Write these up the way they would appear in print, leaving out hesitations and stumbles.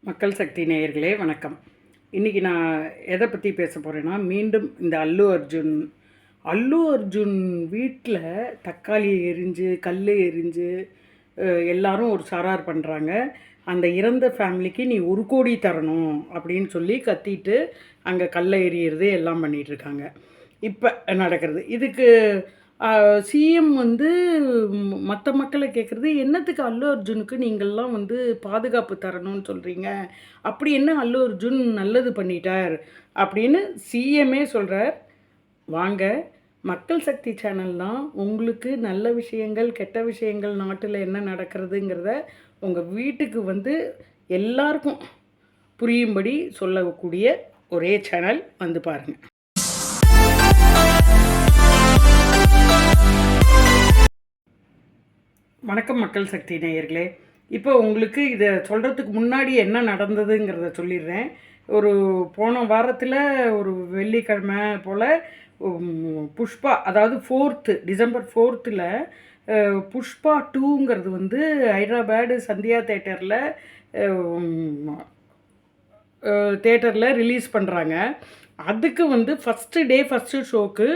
மக்கள் சக்தி நேயர்களே வணக்கம். இன்றைக்கி நான் எதை பற்றி பேச போகிறேன்னா, மீண்டும் இந்த அல்லு அர்ஜுன் வீட்டில் தக்காளி எரிஞ்சு கல் எரிஞ்சு எல்லாரும் ஒரு சாரார் பண்ணுறாங்க. அந்த இறந்த ஃபேமிலிக்கு நீ 1,00,00,000 தரணும் அப்படின்னு சொல்லி கத்திட்டு அங்கே கல்லை எறிகிறது எல்லாம் பண்ணிகிட்ருக்காங்க. இப்போ நடக்கிறது இதுக்கு சிஎம் வந்து மற்ற மக்களை கேட்குறது, என்னத்துக்கு அல்லு அர்ஜுனுக்கு நீங்கள்லாம் வந்து பாதுகாப்பு தரணும்னு சொல்கிறீங்க, அப்படி என்ன அல்லு அர்ஜுன் நல்லது பண்ணிட்டார் அப்படின்னு சிஎம்மே சொல்கிறார். வாங்க, மக்கள் சக்தி சேனல் தான் உங்களுக்கு நல்ல விஷயங்கள் கெட்ட விஷயங்கள் நாட்டில் என்ன நடக்கிறதுங்கிறத உங்கள் வீட்டுக்கு வந்து எல்லாருக்கும் புரியும்படி சொல்லக்கூடிய ஒரே சேனல். வந்து பாருங்கள். வணக்கம் மக்கள் சக்தி நேயர்களே. இப்போ உங்களுக்கு இதை சொல்கிறதுக்கு முன்னாடி என்ன நடந்ததுங்கிறத சொல்லிடுறேன். போன வாரத்தில் ஒரு வெள்ளிக்கிழமை போல் புஷ்பா, அதாவது டிசம்பர் 4th புஷ்பா 2ங்கிறது வந்து ஹைதராபாடு சந்தியா தேட்டரில் ரிலீஸ் பண்ணுறாங்க. அதுக்கு வந்து ஃபஸ்ட்டு ஷோக்கு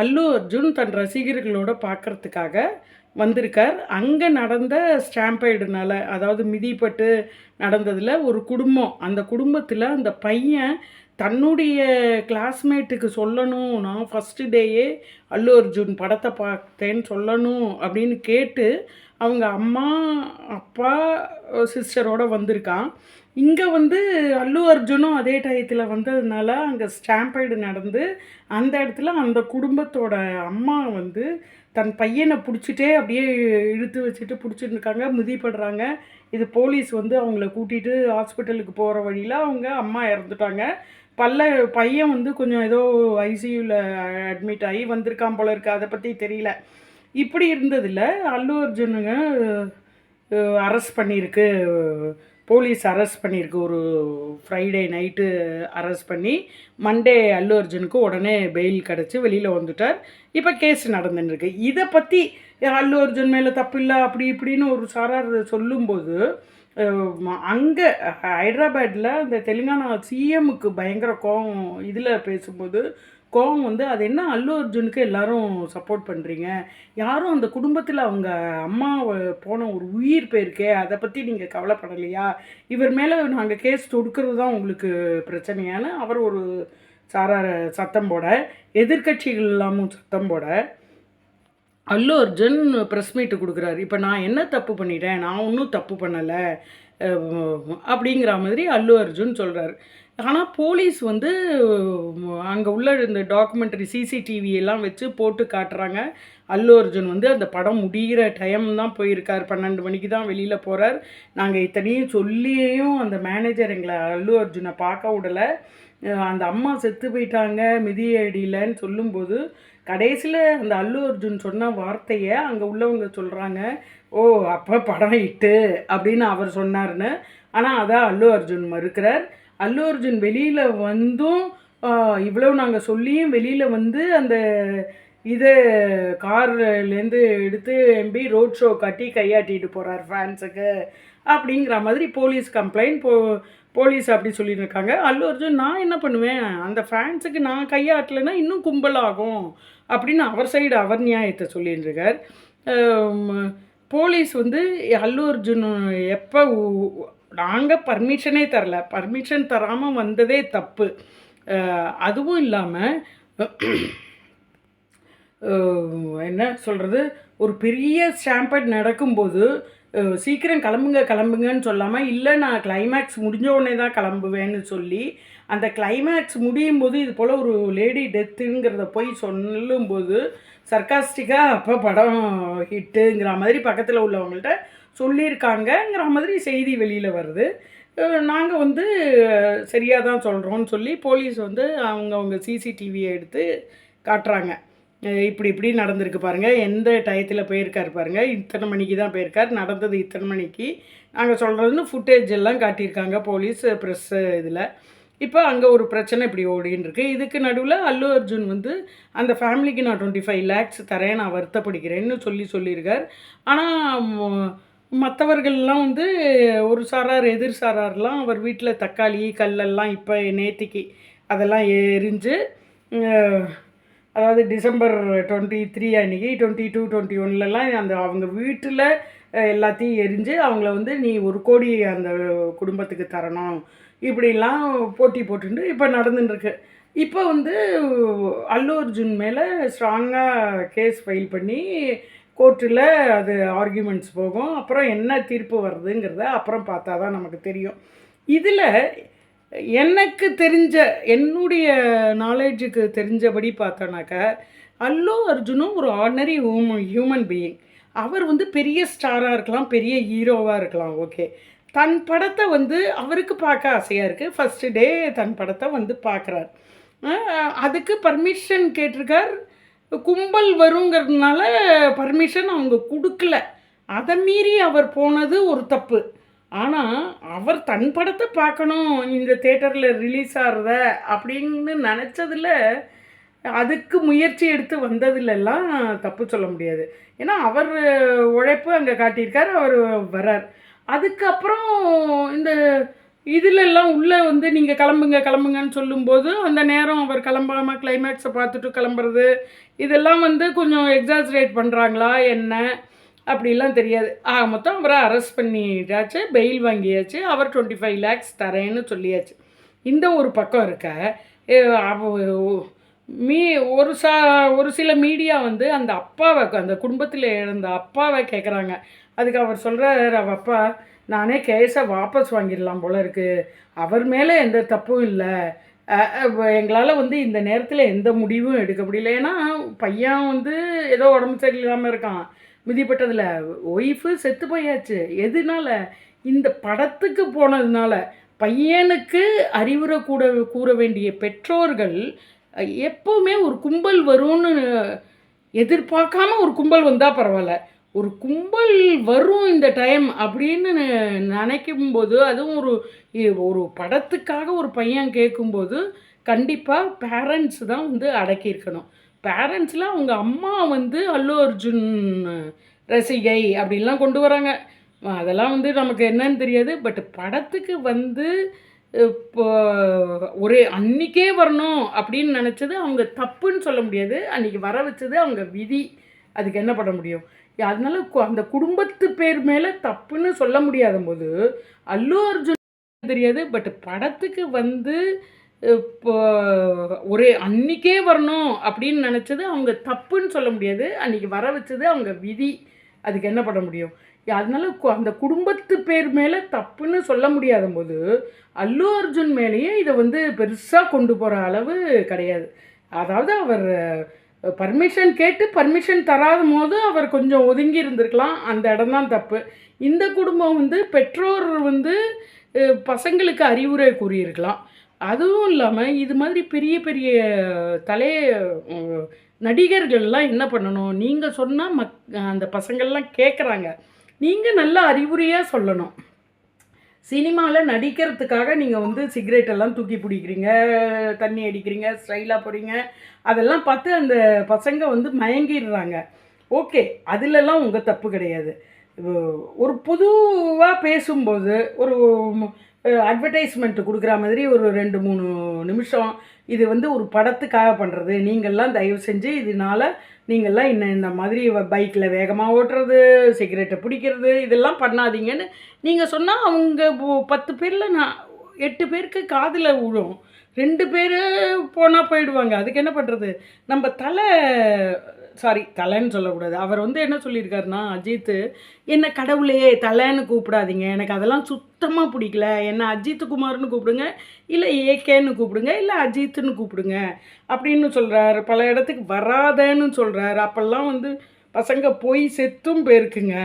அல்லு அர்ஜுன் தன் ரசிகர்களோடு பார்க்குறதுக்காக வந்திருக்கார். அங்கே நடந்த ஸ்டாம்பைடுனால, அதாவது மிதிப்பட்டு நடந்ததில் ஒரு குடும்பம், அந்த குடும்பத்தில் அந்த பையன் தன்னுடைய கிளாஸ்மேட்டுக்கு சொல்லணும், நான் ஃபஸ்ட்டு டேயே அல்லு அர்ஜுன் படத்தை பார்த்தேன்னு சொல்லணும் அப்படின்னு கேட்டு அவங்க அம்மா அப்பா சிஸ்டரோடு வந்திருக்கான். இங்கே வந்து அல்லு அர்ஜுனும் அதே டயத்தில் வந்ததுனால அங்கே ஸ்டாம்பைடு நடந்து அந்த இடத்துல அந்த குடும்பத்தோட அம்மா வந்து தன் பையனை பிடிச்சிட்டே அப்படியே இழுத்து வச்சுட்டு பிடிச்சிட்டு இருக்காங்க, மிதிப்படுறாங்க. இது போலீஸ் வந்து அவங்கள கூட்டிகிட்டு ஹாஸ்பிட்டலுக்கு போகிற வழியில் அவங்க அம்மா இறந்துட்டாங்க. பையன் வந்து கொஞ்சம் ஏதோ ஐசியூவில் அட்மிட் ஆகி வந்திருக்கான் போல இருக்குது, அதை பற்றி தெரியல. இப்படி இருந்ததில் அல்லு அர்ஜுனுங்க போலீஸ் அரெஸ்ட் பண்ணியிருக்கு. ஒரு ஃப்ரைடே நைட்டு அரெஸ்ட் பண்ணி மண்டே அல்லு அர்ஜுனுக்கு உடனே பெயில் கிடச்சி வெளியில் வந்துட்டார். இப்போ கேஸ் நடந்துருக்கு. இதை பற்றி அல்லு அர்ஜுன் மேலே தப்பு இல்லை அப்படி இப்படின்னு ஒரு சாரார் சொல்லும்போது, அங்கே ஹைதராபாடில் இந்த தெலுங்கானா சிஎம்முக்கு பயங்கர கோவம். இதில் பேசும்போது கோவம் வந்து, அது என்ன அல்லு அர்ஜுனுக்கு எல்லாரும் சப்போர்ட் பண்ணுறீங்க, யாரும் அந்த குடும்பத்தில் அவங்க அம்மா போன ஒரு உயிர் போயிருக்கே, அதை பற்றி நீங்கள் கவலைப்படலையா, இவர் மேலே நாங்கள் கேஸ் தொடுக்கிறது தான் உங்களுக்கு பிரச்சனையான்னு அவர் ஒரு சாரார சத்தம் போட, எதிர்கட்சிகள் இல்லாமல் சத்தம் போட, அல்லு அர்ஜுன் ப்ரெஸ் மீட்டு கொடுக்குறாரு. இப்போ நான் என்ன தப்பு பண்ணிட்டேன், நான் ஒன்றும் தப்பு பண்ணலை அப்படிங்கிற மாதிரி அல்லு அர்ஜுன் சொல்கிறார். ஆனால் போலீஸ் வந்து அங்கே உள்ள இந்த டாக்குமெண்ட்ரி சிசிடிவி எல்லாம் வச்சு போட்டு காட்டுறாங்க. அல்லு அர்ஜுன் வந்து அந்த படம் முடிகிற டைம் தான் போயிருக்கார், 12 மணிக்கு தான் வெளியில் போகிறார். நாங்கள் இத்தனையும் சொல்லியும் அந்த மேனேஜர் எங்களை அல்லு அர்ஜுனை பார்க்க விடலை. அந்த அம்மா செத்து போயிட்டாங்க மிதியடியிலன்னு சொல்லும்போது கடைசியில் அந்த அல்லு அர்ஜுன் சொன்ன வார்த்தையை அங்கே உள்ளவங்க சொல்கிறாங்க, ஓ அப்போ படம் இட்டு அப்படின்னு அவர் சொன்னார்னு. ஆனால் அதான் அல்லு அர்ஜுன் மறுக்கிறார். அல்லு அர்ஜுன் வெளியில் வந்தும் இவ்வளோ நாங்கள் சொல்லியும் வெளியில் வந்து அந்த இதை கார்லேருந்து எடுத்து எம்பி ரோட் ஷோ கட்டி கையாட்டிட்டு போகிறார் ஃபேன்ஸுக்கு அப்படிங்கிற மாதிரி போலீஸ் கம்ப்ளைண்ட். போலீஸ் அப்படி சொல்லியிருக்காங்க. அல்லு அர்ஜுன், நான் என்ன பண்ணுவேன், அந்த ஃபேன்ஸுக்கு நான் கையாட்டலைன்னா இன்னும் கும்பலாகும் அப்படின்னு அவர் சைடு அவர் நியாயத்தை சொல்லியிருக்கார். போலீஸ் வந்து அல்லு அர்ஜுன் எப்போ நாங்கள் பர்மிஷனே தரல, பர்மிஷன் தராமல் வந்ததே தப்பு. அதுவும் இல்லாமல் என்ன சொல்கிறது, ஒரு பெரிய ஸ்டாம்பேட் நடக்கும்போது சீக்கிரம் கிளம்புங்கன்னு சொல்லாமல், இல்லை நான் கிளைமேக்ஸ் முடிஞ்ச உடனே தான் கிளம்புவேன்னு சொல்லி அந்த கிளைமேக்ஸ் முடியும் போது இது போல் ஒரு லேடி டெத்துங்கிறத போய் சொல்லும்போது சர்க்காஸ்டிக்காக அப்போ படம் ஹிட்டுங்கிற மாதிரி பக்கத்தில் உள்ளவங்கள்ட்ட சொல்லியிருக்காங்கங்கிற மாதிரி செய்தி வெளியில் வருது. நாங்கள் வந்து சரியாக தான் சொல்கிறோன்னு சொல்லி போலீஸ் வந்து அவங்க சிசிடிவியை எடுத்து காட்டுறாங்க. இப்படி நடந்திருக்கு பாருங்கள், எந்த டயத்தில் போயிருக்கார் பாருங்கள், இத்தனை மணிக்கு தான் போயிருக்கார், நடந்தது இத்தனை மணிக்கு, நாங்கள் சொல்கிறதுன்னு ஃபுட்டேஜ் எல்லாம் காட்டியிருக்காங்க போலீஸ் ப்ரெஸ்ஸு இதில். இப்போ அங்கே ஒரு பிரச்சனை இப்படி ஓடின்னு இருக்குது. இதுக்கு நடுவில் அல்லு அர்ஜுன் வந்து அந்த ஃபேமிலிக்கு நான் 25 lakhs தரேன், நான் வருத்தப்படுகிறேன்னு சொல்லியிருக்கார். ஆனால் மற்றவர்கள்லாம் வந்து ஒரு சாரார் எதிர் சாரார்லாம் அவர் வீட்டில் தக்காளி கல்லெல்லாம் இப்போ நேத்திக்கு அதெல்லாம் எரிஞ்சு அதாவது டிசம்பர் 23 அன்றைக்கி 22 21லலாம் அந்த அவங்க வீட்டில் எல்லாத்தையும் எரிஞ்சு அவங்கள வந்து நீ 1 கோடி அந்த குடும்பத்துக்கு தரணும் இப்படிலாம் போட்டி போட்டுட்டு இப்போ நடந்துட்டுருக்கு. இப்போ வந்து அல்லு அர்ஜுன் மேலே ஸ்ட்ராங்காக கேஸ் ஃபைல் பண்ணி கோர்ட்டில் அது ஆர்கியூமெண்ட்ஸ் போகும். அப்புறம் என்ன தீர்ப்பு வருதுங்கிறத அப்புறம் பார்த்தா தான் நமக்கு தெரியும். இதில் எனக்கு தெரிஞ்ச என்னுடைய நாலேஜுக்கு தெரிஞ்சபடி பார்த்தோன்னாக்கா அல்லு அர்ஜுனும் ஒரு ஆர்டினரி ஹியூமன் பீயிங். அவர் வந்து பெரிய ஸ்டாராக இருக்கலாம், பெரிய ஹீரோவாக இருக்கலாம், ஓகே. தன் படத்தை வந்து அவருக்கு பார்க்க ஆசையாக இருக்குது. ஃபஸ்ட்டு டே தன் படத்தை வந்து பார்க்குறார். அதுக்கு பர்மிஷன் கேட்டிருக்கார். கும்பல் வருங்கிறதுனால பர்மிஷன் அவங்க கொடுக்கல. அதை மீறி அவர் போனது ஒரு தப்பு. ஆனால் அவர் தன் படத்தை பார்க்கணும் இந்த தேட்டரில் ரிலீஸ் ஆகிறத அப்படின்னு நினச்சதில் அதுக்கு முயற்சி எடுத்து வந்ததுலெல்லாம் தப்பு சொல்ல முடியாது. ஏன்னா அவர் உழைப்பு அங்கே காட்டியிருக்கார், அவர் வரார். அதுக்கப்புறம் இந்த இதிலெல்லாம் உள்ளே வந்து நீங்கள் கிளம்புங்க கிளம்புங்கன்னு சொல்லும்போது அந்த நேரம் அவர் கிளம்பாமல் கிளைமேக்ஸை பார்த்துட்டு கிளம்புறது இதெல்லாம் வந்து கொஞ்சம் எக்ஸாஜரேட் பண்ணுறாங்களா என்ன அப்படிலாம் தெரியாது. மொத்தம் அவரை அரெஸ்ட் பண்ணிட்டாச்சு, பெயில் வாங்கியாச்சு, அவர் 25 lakhs தரேன்னு சொல்லியாச்சு. இந்த ஒரு பக்கம் இருக்க மீ ஒரு ஒரு சில மீடியா வந்து அந்த அப்பாவை அந்த குடும்பத்தில் இழந்த அப்பாவை கேட்குறாங்க. அதுக்கு அவர் சொல்கிறார், அவள் அப்பா நானே கேஸை வாபஸ் வாங்கிடலாம் போல இருக்குது, அவர் மேலே எந்த தப்பும் இல்லை, எங்களால் வந்து இந்த நேரத்தில் எந்த முடிவும் எடுக்க முடியல. ஏன்னா பையன் வந்து ஏதோ உடம்பு சரியில்லாமல் இருக்கான், மிதிப்பட்டதில் ஒய்ஃபு செத்து போயாச்சு. எதுனால? இந்த படத்துக்கு போனதுனால. பையனுக்கு அறிவுரை கூற வேண்டிய பெற்றோர்கள் எப்போவுமே ஒரு கும்பல் வரும்னு எதிர்பார்க்காம ஒரு கும்பல் வந்தால் பரவாயில்ல, ஒரு கும்பல் வரும் இந்த டைம் அப்படின்னு நினைக்கும்போது, அதுவும் ஒரு ஒரு படத்துக்காக ஒரு பையன் கேட்கும்போது கண்டிப்பாக பேரண்ட்ஸ் தான் வந்து அடக்கியிருக்கணும். பேரண்ட்ஸில் அவங்க அம்மா வந்து அல்லு அர்ஜுன் ரசிகை அப்படின்லாம் கொண்டு வராங்க. அதெல்லாம் வந்து நமக்கு என்னன்னு தெரியாது. பட் படத்துக்கு வந்து இப்போ ஒரே அன்றைக்கே வரணும் அப்படின்னு நினச்சது அவங்க தப்புன்னு சொல்ல முடியாது. அன்றைக்கி வர வச்சது அவங்க விதி. அதுக்கு என்ன பண்ண முடியும்? அதனால அந்த குடும்பத்து பேர் மேலே தப்புன்னு சொல்ல முடியாத போது அல்லு அர்ஜுன் தெரியாது. பட் படத்துக்கு வந்து இப்போ ஒரே அன்றைக்கே வரணும் அப்படின்னு நினச்சது அவங்க தப்புன்னு சொல்ல முடியாது. அன்றைக்கி வர வச்சது அவங்க விதி. அதுக்கு என்ன பண்ண முடியும்? அதனால அந்த குடும்பத்து பேர் மேலே தப்புன்னு சொல்ல முடியாத போது அல்லு அர்ஜுன் மேலேயே இதை வந்து பெருசாக கொண்டு போகிற அளவு கிடையாது. அதாவது அவர் பர்மிஷன் கேட்டு பர்மிஷன் தராத போது அவர் கொஞ்சம் ஒதுங்கி இருந்திருக்கலாம், அந்த இடம் தான் தப்பு. இந்த குடும்பம் வந்து பெற்றோர் வந்து பசங்களுக்கு அறிவுரை கூறியிருக்கலாம். அதுவும் இல்லாமல் இது மாதிரி பெரிய பெரிய தலை நடிகர்கள்லாம் என்ன பண்ணணும், நீங்கள் சொன்னால் அந்த பசங்கள்லாம் கேட்குறாங்க, நீங்கள் நல்ல அறிவுரையாக சொல்லணும். சினிமாவில் நடிக்கிறதுக்காக நீங்கள் வந்து சிகரெட்டெல்லாம் தூக்கி பிடிக்கிறீங்க, தண்ணி அடிக்கிறீங்க, ஸ்டைலாக போகிறீங்க, அதெல்லாம் பார்த்து அந்த பசங்க வந்து மயங்கிடுறாங்க. ஓகே, அதிலெல்லாம் உங்கள் தப்பு கிடையாது. ஒரு பொதுவாக பேசும்போது ஒரு அட்வர்டைஸ்மெண்ட் கொடுக்குற மாதிரி ஒரு 2-3 நிமிஷம் இது வந்து ஒரு படத்துக்காக பண்ணுறது, நீங்கள்லாம் தயவு செஞ்சு இதனால் நீங்கள்லாம் இந்த மாதிரி பைக்கில் வேகமாக ஓட்டுறது, சிகரெட்டை பிடிக்கிறது இதெல்லாம் பண்ணாதீங்கன்னு நீங்கள் சொன்னால் அவங்க 10 பேரில் 8 பேருக்கு காதில் விழும். 2 பேர் போனால் போயிடுவாங்க. அதுக்கு என்ன பண்ணுறது? நம்ம தலைன்னு சொல்லக்கூடாது. அவர் வந்து என்ன சொல்லியிருக்காருன்னா, அஜித்து, என்னை கடவுளே தலைன்னு கூப்பிடாதீங்க, எனக்கு அதெல்லாம் சுத்தமாக பிடிக்கல, என்னை அஜித் குமார்னு கூப்பிடுங்க, இல்லை ஏகேன்னு கூப்பிடுங்க, இல்லை அஜித்துன்னு கூப்பிடுங்க அப்படின்னு சொல்கிறார். பல இடத்துக்கு வராதன்னு சொல்கிறார். அப்போல்லாம் வந்து பசங்க போய் செத்தும் போயிருக்குங்க.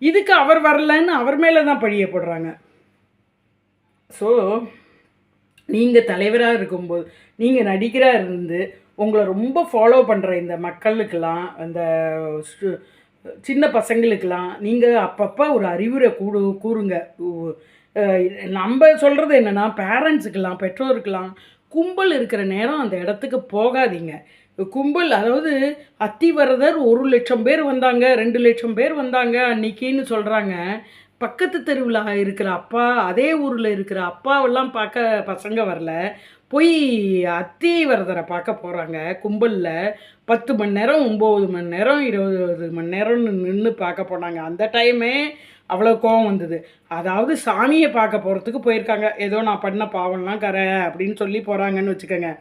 இதுக்கு அவர் வரலன்னு அவர் மேலே தான் பழிய போடுறாங்க. ஸோ நீங்கள் தலைவராக இருக்கும்போது, நீங்கள் நடிகராக இருந்து உங்களை ரொம்ப ஃபாலோ பண்ணுற இந்த மக்களுக்கெல்லாம், அந்த சின்ன பசங்களுக்கெல்லாம் நீங்கள் அப்பப்போ ஒரு அறிவுரை கூறுங்க. நம்ம சொல்கிறது என்னென்னா, பேரண்ட்ஸுக்கெல்லாம் பெற்றோருக்கெல்லாம் கும்பல் இருக்கிற நேரம் அந்த இடத்துக்கு போகாதீங்க. கும்பல் அதாவது அத்திவரதர் 1,00,000 பேர் வந்தாங்க, 2,00,000 பேர் வந்தாங்க அன்னைக்கின்னு சொல்கிறாங்க. பக்கத்து தெருவில் இருக்கிற அப்பா, அதே ஊரில் இருக்கிற அப்பாவெல்லாம் பார்க்க பசங்க வரல. போய் அத்திவரதரை பார்க்க போகிறாங்க கும்பலில். 10 மணி நேரம், 9 மணி நேரம், 20 மணி நேரம்னு நின்று பார்க்க போனாங்க. அந்த டைமே அவ்வளோ கோவம் வந்தது. அதாவது சாமியை பார்க்க போகிறதுக்கு போயிருக்காங்க. ஏதோ நான் பண்ண பாவம்லாம் கரை அப்படின்னு சொல்லி போகிறாங்கன்னு வச்சுக்கோங்க.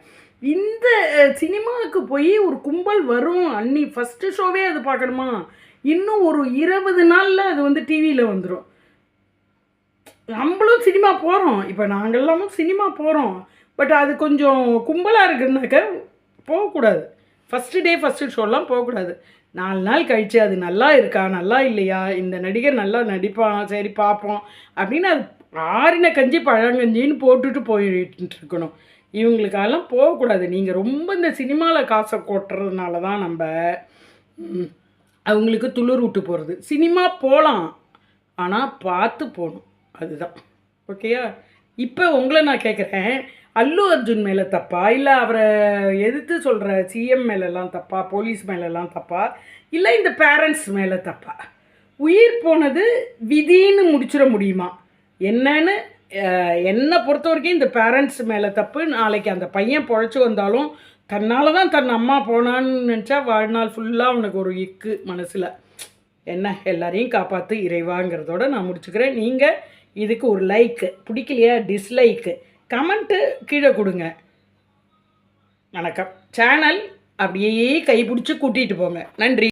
இந்த சினிமாவுக்கு போய் ஒரு கும்பல் வரும் அன்னி ஃபஸ்ட்டு ஷோவே அது பார்க்கணுமா? இன்னும் ஒரு 20 நாளில் அது வந்து டிவியில் வந்துடும். நம்மளும் சினிமா போகிறோம், இப்போ நாங்கள்லாமும் சினிமா போகிறோம். பட் அது கொஞ்சம் கும்பலாக இருக்குன்னாக்க போகக்கூடாது. ஃபஸ்ட்டு டே ஃபஸ்ட்டு ஷோலாம் போகக்கூடாது. 4 நாள் கழித்து அது நல்லா இருக்கா நல்லா இல்லையா, இந்த நடிகர் நல்லா நடிப்பான், சரி பார்ப்போம் அப்படின்னு அது ஆறின கஞ்சி பழங்கஞ்சின்னு போட்டுட்டு போயிட்டு இருக்கணும். இவங்களுக்கெல்லாம் போகக்கூடாது. நீங்கள் ரொம்ப இந்த சினிமாவில் காசை கொட்டுறதுனால தான் நம்ம அவங்களுக்கு துளிர் விட்டு போகிறது. சினிமா போகலாம், ஆனால் பார்த்து போகணும், அதுதான். ஓகேயா? இப்போ உங்களை நான் கேட்குறேன், அல்லு அர்ஜுன் மேலே தப்பா, இல்லை அவரை எதிர்த்து சொல்கிற சிஎம் மேலெல்லாம் தப்பா, போலீஸ் மேலெல்லாம் தப்பா, இல்லை இந்த பேரண்ட்ஸ் மேலே தப்பா? உயிர் போனது விதின்னு முடிச்சிட முடியுமா? என்னன்னு என்னை பொறுத்த வரைக்கும் இந்த பேரண்ட்ஸ் மேலே தப்பு. நாளைக்கு அந்த பையன் பொழைச்சி வந்தாலும் தன்னால் தான் தன் அம்மா போனான்னு நினச்சா வாழ்நாள் ஃபுல்லாக அவனுக்கு ஒரு இக்கு மனசில். என்ன எல்லாரையும் காப்பாற்று இறைவாங்கிறதோட நான் முடிச்சுக்கிறேன். நீங்கள் இதுக்கு ஒரு லைக்கு, பிடிக்கலையா டிஸ்லைக்கு, கமெண்ட்டு கீழே கொடுங்க. வணக்கம். சேனல் அப்படியே கைப்பிடிச்சி கூட்டிகிட்டு போங்க. நன்றி.